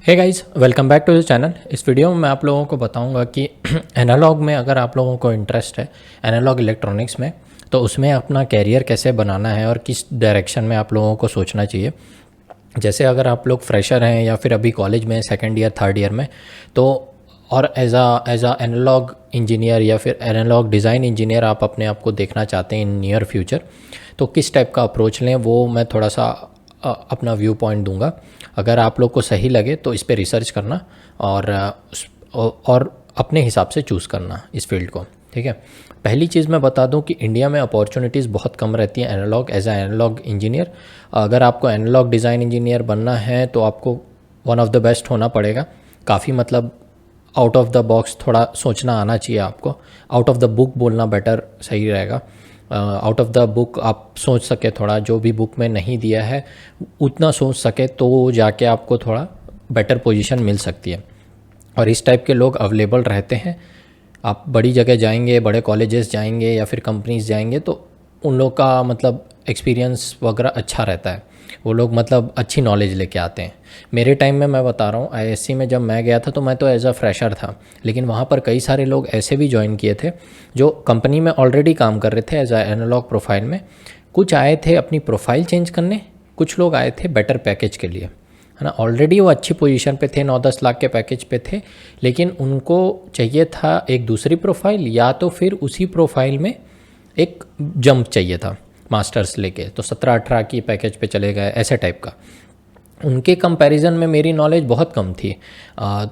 Hey guys, welcome back to the channel. इस video में मैं आप लोगों को बताऊंगा कि एनालॉग में अगर आप लोगों को इंटरेस्ट है एनालॉग इलेक्ट्रॉनिक्स में, तो उसमें अपना कैरियर कैसे बनाना है और किस डायरेक्शन में आप लोगों को सोचना चाहिए। जैसे अगर आप लोग फ्रेशर हैं या फिर अभी कॉलेज में सेकेंड ईयर थर्ड ईयर में, तो और एज आ एनालॉग इंजीनियर या फिर एनालॉग डिज़ाइन इंजीनियर आप अपने आप को देखना चाहते हैं इन नियर फ्यूचर, तो किस टाइप का अप्रोच लें वो मैं थोड़ा सा अपना व्यू पॉइंट दूंगा। अगर आप लोग को सही लगे तो इस पे रिसर्च करना और अपने हिसाब से चूज़ करना इस फील्ड को। ठीक है, पहली चीज़ मैं बता दूं कि इंडिया में अपॉर्चुनिटीज़ बहुत कम रहती हैं एनालॉग एज आ एनालॉग इंजीनियर। अगर आपको एनालॉग डिज़ाइन इंजीनियर बनना है तो आपको वन ऑफ द बेस्ट होना पड़ेगा। काफ़ी मतलब आउट ऑफ द बॉक्स थोड़ा सोचना आना चाहिए आपको। आउट ऑफ द बुक बोलना बेटर सही रहेगा। आउट ऑफ द बुक आप सोच सके, थोड़ा जो भी बुक में नहीं दिया है उतना सोच सके तो जाके आपको थोड़ा बेटर पोजीशन मिल सकती है। और इस टाइप के लोग अवेलेबल रहते हैं। आप बड़ी जगह जाएंगे, बड़े कॉलेजेस जाएंगे या फिर कंपनीज जाएंगे तो उन लोग का मतलब एक्सपीरियंस वगैरह अच्छा रहता है। वो लोग मतलब अच्छी नॉलेज लेके आते हैं। मेरे टाइम में मैं बता रहा हूँ, आईएससी में जब मैं गया था तो मैं तो एज अ फ्रेशर था, लेकिन वहाँ पर कई सारे लोग ऐसे भी ज्वाइन किए थे जो कंपनी में ऑलरेडी काम कर रहे थे एज अ एनालॉग प्रोफाइल में। कुछ आए थे अपनी प्रोफाइल चेंज करने, कुछ लोग आए थे बेटर पैकेज के लिए, है ना। ऑलरेडी वो अच्छी पोजीशन पे थे, 9-10 लाख के पैकेज पे थे, लेकिन उनको चाहिए था एक दूसरी प्रोफाइल या तो फिर उसी प्रोफाइल में एक जंप चाहिए था मास्टर्स लेके, तो 17-18 की पैकेज पे चले गए, ऐसे टाइप का। उनके कंपैरिजन में मेरी नॉलेज बहुत कम थी।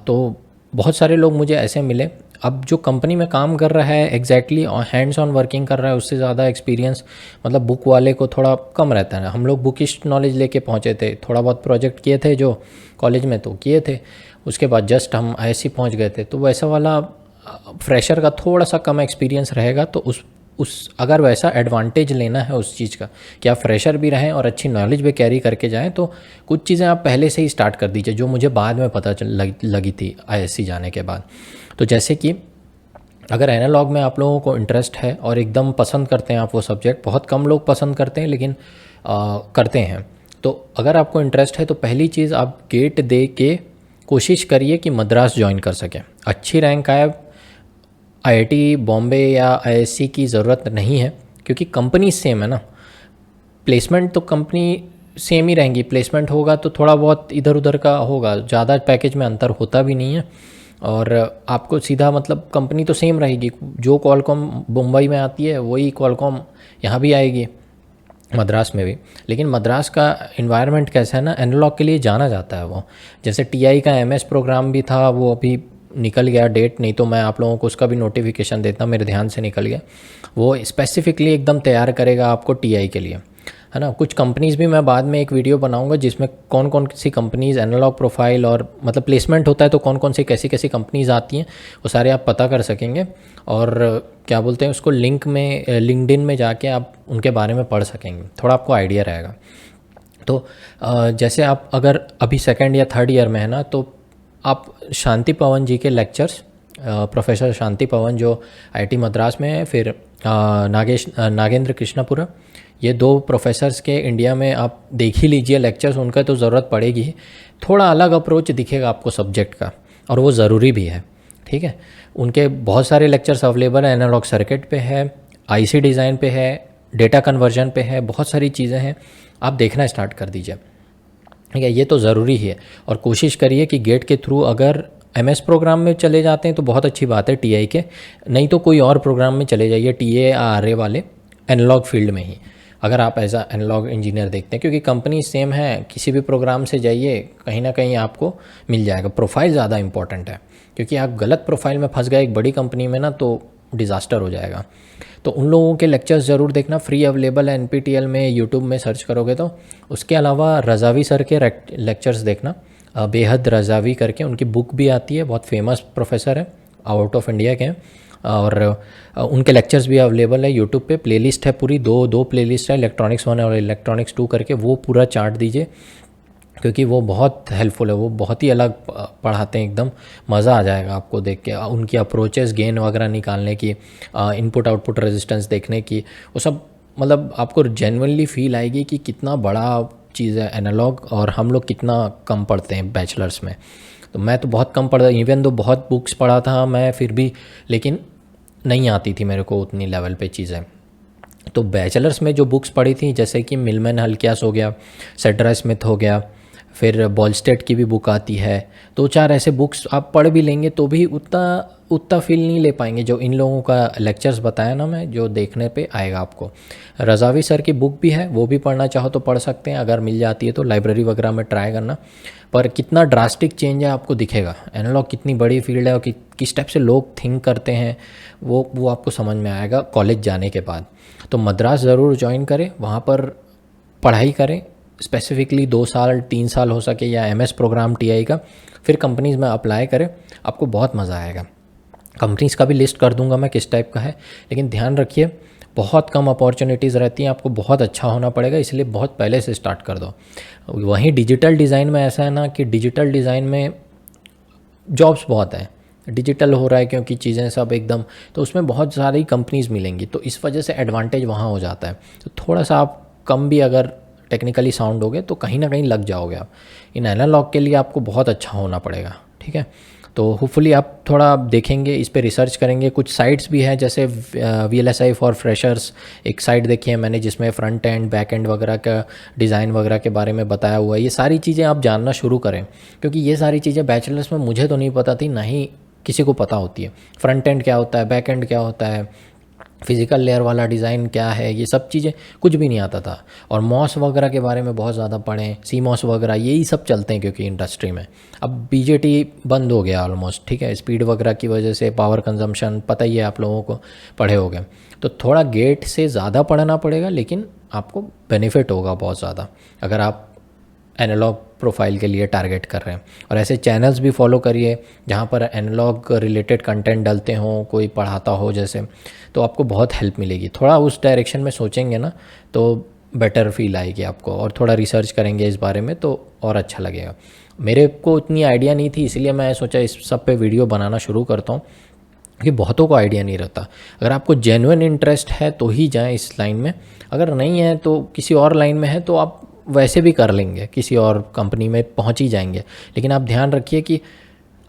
तो बहुत सारे लोग मुझे ऐसे मिले। अब जो कंपनी में काम कर रहा है एग्जैक्टली हैंड्स ऑन वर्किंग कर रहा है, उससे ज़्यादा एक्सपीरियंस मतलब बुक वाले को थोड़ा कम रहता है। हम लोग बुकिश नॉलेज लेके पहुँचे थे, थोड़ा बहुत प्रोजेक्ट किए थे जो कॉलेज में तो किए थे, उसके बाद जस्ट हम आईएससी पहुँच गए थे। तो वैसा वाला फ्रेशर का थोड़ा सा कम एक्सपीरियंस रहेगा। तो उस अगर वैसा एडवांटेज लेना है उस चीज़ का कि आप फ्रेशर भी रहें और अच्छी नॉलेज भी कैरी करके जाएं, तो कुछ चीज़ें आप पहले से ही स्टार्ट कर दीजिए, जो मुझे बाद में पता लगी थी आईएससी जाने के बाद। तो जैसे कि अगर एनालॉग में आप लोगों को इंटरेस्ट है और एकदम पसंद करते हैं आप वो सब्जेक्ट, बहुत कम लोग पसंद करते हैं लेकिन करते हैं, तो अगर आपको इंटरेस्ट है तो पहली चीज़ आप गेट दे के कोशिश करिए कि मद्रास ज्वाइन कर सकें। अच्छी रैंक आए, आईआईटी बॉम्बे या आईएससी की ज़रूरत नहीं है, क्योंकि कंपनी सेम है ना। प्लेसमेंट तो कंपनी सेम ही रहेंगी, प्लेसमेंट होगा तो थोड़ा बहुत इधर उधर का होगा, ज़्यादा पैकेज में अंतर होता भी नहीं है। और आपको सीधा मतलब कंपनी तो सेम रहेगी। जो कॉलकॉम मुंबई में आती है वही कॉलकॉम यहाँ भी आएगी, मद्रास में भी। लेकिन मद्रास का इन्वायरमेंट कैसा है ना, एनालॉग के लिए जाना जाता है वो। जैसे टीआई का एमएस प्रोग्राम भी था, वो अभी निकल गया डेट, नहीं तो मैं आप लोगों को उसका भी नोटिफिकेशन देता, मेरे ध्यान से निकल गया। वो स्पेसिफिकली एकदम तैयार करेगा आपको टीआई के लिए, है ना। कुछ कंपनीज़ भी मैं बाद में एक वीडियो बनाऊंगा जिसमें कौन कौन सी कंपनीज़ एनालॉग प्रोफाइल और मतलब प्लेसमेंट होता है तो कौन कौन सी कैसी कैसी कंपनीज़ आती हैं वो सारे आप पता कर सकेंगे। और क्या बोलते हैं उसको, लिंक में लिंक्डइन में जाके आप उनके बारे में पढ़ सकेंगे, थोड़ा आपको आइडिया रहेगा। तो जैसे आप अगर अभी सेकेंड या थर्ड ईयर में है ना, तो आप शांति पवन जी के लेक्चर्स, प्रोफेसर शांति पवन जो आईआईटी मद्रास में है, फिर नागेंद्र कृष्णपुरा, ये दो प्रोफेसर्स के इंडिया में आप देख ही लीजिए लेक्चर्स, उनका तो ज़रूरत पड़ेगी ही। थोड़ा अलग अप्रोच दिखेगा आपको सब्जेक्ट का, और वो ज़रूरी भी है। ठीक है, उनके बहुत सारे लेक्चर्स अवेलेबल है, एनालॉग सर्किट पे है, आईसी डिज़ाइन पे है, डेटा कन्वर्जन पे है, बहुत सारी चीज़ें हैं, आप देखना स्टार्ट कर दीजिए। ठीक है, ये तो ज़रूरी ही है। और कोशिश करिए कि गेट के थ्रू अगर एमएस प्रोग्राम में चले जाते हैं तो बहुत अच्छी बात है टीआई के, नहीं तो कोई और प्रोग्राम में चले जाइए, टीए आरए वाले एनालॉग फील्ड में ही, अगर आप एज आ एनालॉग इंजीनियर देखते हैं। क्योंकि कंपनी सेम है, किसी भी प्रोग्राम से जाइए कहीं ना कहीं आपको मिल जाएगा। प्रोफाइल ज़्यादा इंपॉर्टेंट है, क्योंकि आप गलत प्रोफाइल में फंस गए एक बड़ी कंपनी में ना तो डिज़ास्टर हो जाएगा। तो उन लोगों के लेक्चर्स ज़रूर देखना, फ्री अवेलेबल है एनपीटीएल में, यूट्यूब में सर्च करोगे तो। उसके अलावा रज़ावी सर के लेक्चर्स देखना, बेहद रज़ावी करके, उनकी बुक भी आती है, बहुत फेमस प्रोफेसर है, आउट ऑफ इंडिया के हैं। और उनके लेक्चर्स भी अवेलेबल है यूट्यूब पे, प्लेलिस्ट है पूरी, दो प्लेलिस्ट है, इलेक्ट्रॉनिक्स 1 और इलेक्ट्रॉनिक्स 2 करके, वो पूरा चार्ट दीजिए, क्योंकि वो बहुत हेल्पफुल है। वो बहुत ही अलग पढ़ाते हैं, एकदम मज़ा आ जाएगा आपको देख के। उनकी अप्रोचेस गेन वगैरह निकालने की, इनपुट आउटपुट रेजिस्टेंस देखने की, वो सब मतलब आपको जेन्युइनली फील आएगी कि कितना बड़ा चीज़ है एनालॉग, और हम लोग कितना कम पढ़ते हैं बैचलर्स में। तो मैं तो बहुत कम पढ़ा, इवन तो बहुत बुक्स पढ़ा था मैं फिर भी, लेकिन नहीं आती थी मेरे को उतनी लेवल पे चीज़ें। तो बैचलर्स में जो बुक्स पढ़ी थी जैसे कि मिलमैन हल्कियास हो गया, सेड्रा स्मिथ हो गया, फिर बॉलस्टेड की भी बुक आती है, 2-4 ऐसे बुक्स आप पढ़ भी लेंगे तो भी उतना फील नहीं ले पाएंगे जो इन लोगों का लेक्चर्स बताया ना मैं, जो देखने पे आएगा आपको। रज़ावी सर की बुक भी है, वो भी पढ़ना चाहो तो पढ़ सकते हैं, अगर मिल जाती है तो लाइब्रेरी वगैरह में ट्राई करना। पर कितना ड्रास्टिक चेंज है आपको दिखेगा, एनालॉग कितनी बड़ी फील्ड है और किस टाइप से लोग थिंक करते हैं वो आपको समझ में आएगा कॉलेज जाने के बाद। तो मद्रास ज़रूर ज्वाइन करें, वहाँ पर पढ़ाई करें, स्पेसिफिकली 2 साल 3 साल हो सके, या MS प्रोग्राम TI का, फिर कंपनीज़ में अप्लाई करें, आपको बहुत मज़ा आएगा। कंपनीज़ का भी लिस्ट कर दूंगा मैं किस टाइप का है, लेकिन ध्यान रखिए बहुत कम अपॉर्चुनिटीज़ रहती हैं, आपको बहुत अच्छा होना पड़ेगा, इसलिए बहुत पहले से स्टार्ट कर दो। वहीं डिजिटल डिज़ाइन में ऐसा है ना कि डिजिटल डिज़ाइन में जॉब्स बहुत हैं, डिजिटल हो रहा है क्योंकि चीज़ें सब एकदम, तो उसमें बहुत सारी कंपनीज़ मिलेंगी, तो इस वजह से एडवांटेज वहाँ हो जाता है। तो थोड़ा सा आप कम भी अगर टेक्निकली साउंड होगे तो कहीं ना कहीं लग जाओगे आप। इन एनालॉग के लिए आपको बहुत अच्छा होना पड़ेगा, ठीक है। तो होपफुली आप थोड़ा देखेंगे, इस पे रिसर्च करेंगे। कुछ साइट्स भी हैं जैसे VLSI फॉर फ्रेशर्स, एक साइट देखी है मैंने जिसमें फ्रंट एंड बैक एंड वगैरह का डिज़ाइन वगैरह के बारे में बताया हुआ है। ये सारी चीज़ें आप जानना शुरू करें, क्योंकि ये सारी चीज़ें बैचलर्स में मुझे तो नहीं पता थी, ना ही किसी को पता होती है। फ्रंट एंड क्या होता है, बैक एंड क्या होता है, फिज़िकल लेयर वाला डिज़ाइन क्या है, ये सब चीज़ें कुछ भी नहीं आता था। और मॉस वगैरह के बारे में बहुत ज़्यादा पढ़ें, CMOS वगैरह यही सब चलते हैं क्योंकि इंडस्ट्री में। अब BJT बंद हो गया ऑलमोस्ट, ठीक है, स्पीड वगैरह की वजह से, पावर कंजम्पशन पता ही है आप लोगों को, पढ़े होंगे। तो थोड़ा गेट से ज़्यादा पढ़ना पड़ेगा, लेकिन आपको बेनिफिट होगा बहुत ज़्यादा अगर आप एनालॉग प्रोफाइल के लिए टारगेट कर रहे हैं। और ऐसे चैनल्स भी फॉलो करिए जहाँ पर एनालॉग रिलेटेड कंटेंट डलते हों, कोई पढ़ाता हो जैसे, तो आपको बहुत हेल्प मिलेगी। थोड़ा उस डायरेक्शन में सोचेंगे ना तो बेटर फील आएगी आपको, और थोड़ा रिसर्च करेंगे इस बारे में तो और अच्छा लगेगा। मेरे को उतनी आइडिया नहीं थी, इसलिए मैं सोचा इस सब पे वीडियो बनाना शुरू करता हूँ, क्योंकि बहुतों को आइडिया नहीं रहता। अगर आपको जेन्युइन इंटरेस्ट है तो ही जाएं इस लाइन में, अगर नहीं है तो किसी और लाइन में है तो आप वैसे भी कर लेंगे, किसी और कंपनी में पहुंच ही जाएंगे। लेकिन आप ध्यान रखिए कि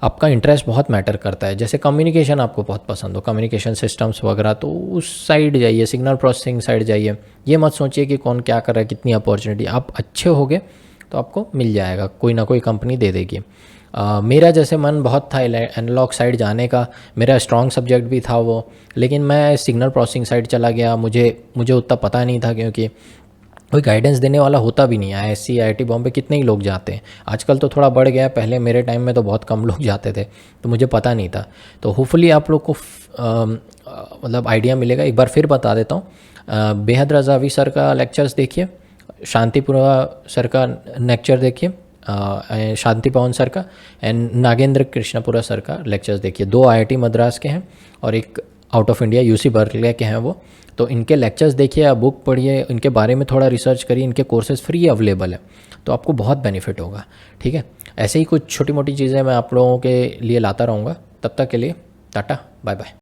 आपका इंटरेस्ट बहुत मैटर करता है। जैसे कम्युनिकेशन आपको बहुत पसंद हो, कम्युनिकेशन सिस्टम्स वगैरह, तो उस साइड जाइए, सिग्नल प्रोसेसिंग साइड जाइए। ये मत सोचिए कि कौन क्या कर रहा है, कितनी अपॉर्चुनिटी, आप अच्छे होगे तो आपको मिल जाएगा, कोई ना कोई कंपनी दे देगी। मेरा जैसे मन बहुत था एनालॉग साइड जाने का, मेरा स्ट्रॉन्ग सब्जेक्ट भी था वो, लेकिन मैं सिग्नल प्रोसेसिंग साइड चला गया। मुझे उतना पता नहीं था, क्योंकि कोई गाइडेंस देने वाला होता भी नहीं है। ISC IIT बॉम्बे कितने ही लोग जाते हैं, आजकल तो थोड़ा बढ़ गया, पहले मेरे टाइम में तो बहुत कम लोग जाते थे, तो मुझे पता नहीं था। तो होपफुली आप लोग को मतलब आइडिया मिलेगा। एक बार फिर बता देता हूँ, बेहद रज़ावी सर का लेक्चर्स देखिए, शांतिपुरा सर का लेक्चर देखिए, शांति पवन सर का, एंड नागेंद्र कृष्णपुरा सर का लेक्चर्स देखिए। 2 IIT मद्रास के हैं और एक out of India UC Berkeley के हैं वो। तो इनके लेक्चर्स देखिए, आप बुक पढ़िए, इनके बारे में थोड़ा रिसर्च करिए, इनके कोर्सेज फ्री अवेलेबल है, तो आपको बहुत बेनिफिट होगा, ठीक है। ऐसे ही कुछ छोटी मोटी चीज़ें मैं आप लोगों के लिए लाता रहूँगा। तब तक के लिए टाटा बाय बाय।